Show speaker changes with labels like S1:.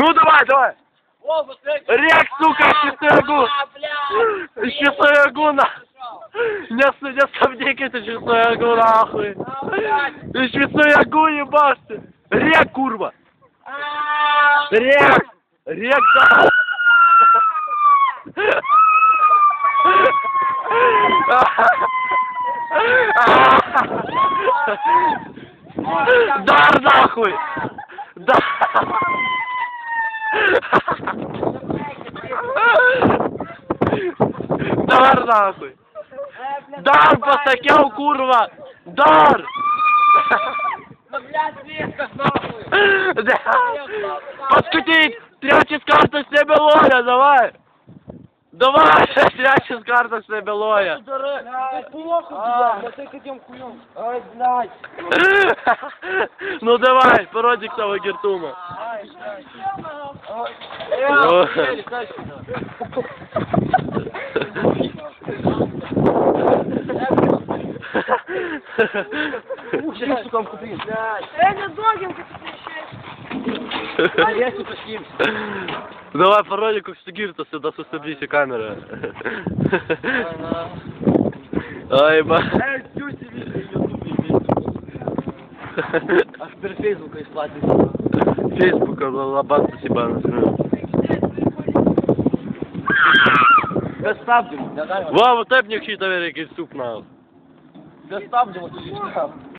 S1: Ну давай, давай.
S2: О, вот эти.
S1: Рек, сука, шестую гуна. Не совдики ты шестую гу, нахуй. Ты шестую гу ебашь ты. Рек, курва. Рек. Рек, да. Дар нахуй! Дар! Дар нахуй! Дар посакял, курва! Дар!
S2: Ну, блядь, резко, нахуй.
S1: Подкрутить! Трячь с карты с себе лоя, давай! Давай! Трячь с карты с себе лоя!
S2: Ты плохо, блядь, вот ты каким хуем. Ой, блядь.
S1: Ну давай, породик того гертума.
S2: Там купил.
S3: Это догинка
S2: Я тебе посниму.
S1: Давай породик как стигирта сюда со стеблиси камеры. Ай, ба.
S2: Аж перед Фейсбуком исплатил.
S1: Фейсбука лабаться себя назовем.
S2: Доставьте.
S1: Ва, вот это мне хитовый суп на.
S2: Доставьте вот